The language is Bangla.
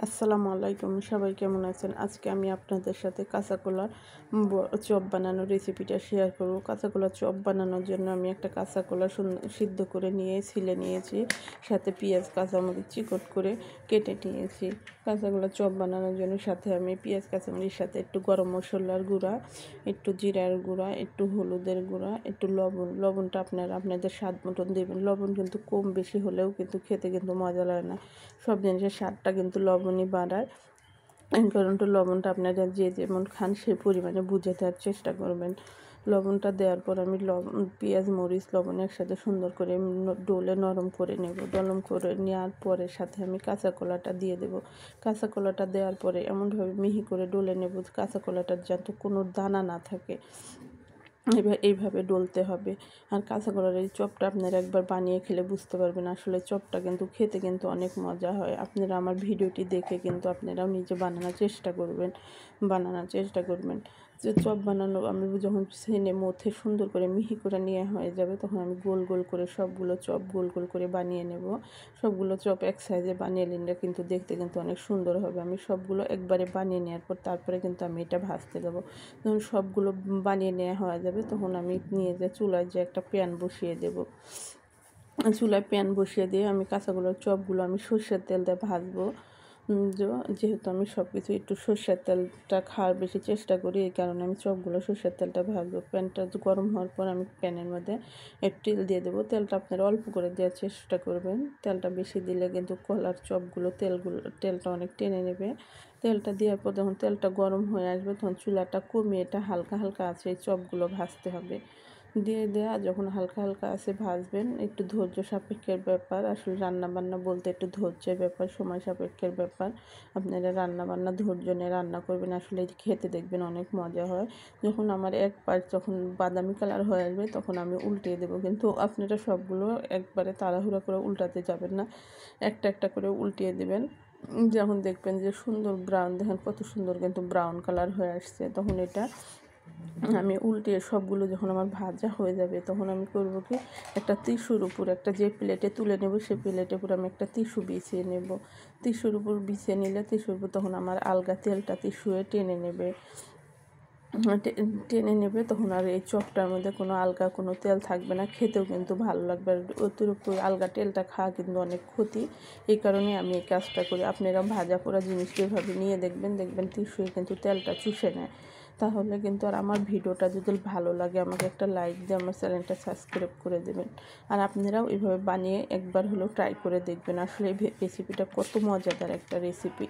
আসসালামু আলাইকুম, সবাই কেমন আছেন? আজকে আমি আপনাদের সাথে কাঁচা কলার চপ বানানোর রেসিপিটা শেয়ার করব। কাঁচা কলার চপ বানানোর জন্য আমি একটা কাঁচা কলা সিদ্ধ করে নিয়ে ছিলে নিয়েছি, সাথে পেঁয়াজ কাঁচামরিচ চিকট করে কেটে নিয়েছি। কাঁচা কলার চপ বানানোর জন্য সাথে আমি পেঁয়াজ কাঁচামরিচের সাথে একটু গরম মশলার গুঁড়া, একটু জিরার গুঁড়া, একটু হলুদের গুঁড়া, একটু লবণটা আপনাদের স্বাদ মতন দেবেন। লবণ কিন্তু কম বেশি হলেও কিন্তু খেতে কিন্তু মজা লাগে না। সব জিনিসের স্বাদটা কিন্তু লবণই বাড়ায়। এই কারণটা লবণটা আপনারা যে যেমন খান সেই পরিমাণে বুঝে দেওয়ার চেষ্টা করবেন। লবণটা দেওয়ার পর আমি পেঁয়াজ মরিচ লবণ একসাথে সুন্দর করে ডলে নরম করে নেব। নরম করে নেওয়ার পরে সাথে আমি কাঁচা কলাটা দিয়ে দেব। কাঁচা কলাটা দেওয়ার পরে এমনভাবে মিহি করে ডলে নেব কাঁচা কলাটার যাতে কোনো দানা না থাকে, এইভাবে ডলতে হবে। আর কাঁচা কলার এই চপটা আপনারা একবার বানিয়ে খেলে বুঝতে পারবেন আসলে চপটা কিন্তু খেতে কিন্তু অনেক মজা হয়। আপনারা আমার ভিডিওটি দেখে কিন্তু আপনারাও নিজে বানানোর চেষ্টা করবেন। যে চপ বানানো আমি যখন ছেনে মথে সুন্দর করে মিহি করে নেওয়া হয়ে যাবে, তখন আমি গোল গোল করে সবগুলো চপ গোল গোল করে বানিয়ে নেব। সবগুলো চপ এক সাইজে বানিয়ে নিলে কিন্তু দেখতে কিন্তু অনেক সুন্দর হবে। আমি সবগুলো একবারে বানিয়ে নেওয়ার পর তারপরে কিন্তু আমি এটা ভাজতে দেবো। যখন সবগুলো বানিয়ে নেওয়া হয়ে যাবে, তখন আমি নিয়ে যে চুলায় যে একটা প্যান বসিয়ে দেব। চুলায় প্যান বসিয়ে দিয়ে আমি কাঁচাগুলোর চপগুলো আমি সর্ষের তেল দিয়ে ভাজবো। যেহেতু আমি সব কিছু একটু সর্ষের তেলটা খাওয়ার বেশি চেষ্টা করি, এই কারণে আমি চপগুলো সর্ষের তেলটা ভাজবো। প্যানটা গরম হওয়ার পর আমি প্যানের মধ্যে একটু তেল দিয়ে দেবো। তেলটা আপনারা অল্প করে দেওয়ার চেষ্টা করবেন। তেলটা বেশি দিলে কিন্তু কলার চপগুলো তেলটা অনেক টেনে নেবে। তেলটা দেওয়ার পর যখন তেলটা গরম হয়ে আসবে, তখন চুলাটা কমিয়ে এটা হালকা হালকা আছে এই চপগুলো ভাজতে হবে। দিয়ে দেওয়া যখন হালকা হালকা আছে ভাজবেন। একটু ধৈর্য সাপেক্ষের ব্যাপার, আসলে রান্নাবান্না বলতে একটু ধৈর্যের ব্যাপার, সময় সাপেক্ষের ব্যাপার। আপনারা রান্নাবান্না ধৈর্য নিয়ে রান্না করবেন, আসলে খেতে দেখবেন অনেক মজা হয়। যখন আমার এক পাশ যখন বাদামি কালার হয়ে আসবে, তখন আমি উল্টিয়ে দেবো। কিন্তু আপনারা সবগুলো একবারে তাড়াহুড়া করে উল্টাতে যাবেন না, একটা একটা করে উল্টিয়ে দেবেন। যখন দেখবেন যে সুন্দর ব্রাউন, দেখেন কত সুন্দর কিন্তু ব্রাউন কালার হয়ে আসছে, তখন এটা আমি উল্টে সবগুলো যখন আমার ভাজা হয়ে যাবে, তখন আমি করব কি, একটা টিস্যুর উপর একটা যে প্লেটে তুলে নেব সেই প্লেটের উপর আমি একটা টিস্যু বিছিয়ে নেব। টিস্যুর উপর বিছিয়ে নিলে টিস্যুর উপর তখন আমার আলগা তেলটা টিস্যুয়ে টেনে নেবে। তখন আর এই চপটার মধ্যে কোনো আলগা কোনো তেল থাকবে না, খেতেও কিন্তু ভালো লাগবে। আর অতিরিক্ত আলগা তেলটা খাওয়া কিন্তু অনেক ক্ষতি, এই কারণে আমি এই কাজটা করি। আপনারা ভাজা পোড়া জিনিসটা এভাবে নিয়ে দেখবেন টিস্যুয়ে কিন্তু তেলটা চুষে নেয়। তাহলে কিন্তু আর আমার ভিডিওটা যদি ভালো লাগে আমাকে একটা লাইক দিয়ে আমার চ্যানেলটা সাবস্ক্রাইব করে দেবেন। আর আপনারাও এভাবে বানিয়ে একবার হলেও ট্রাই করে দেখবেন। আসলে এই রেসিপিটা কত মজাদার একটা রেসিপি।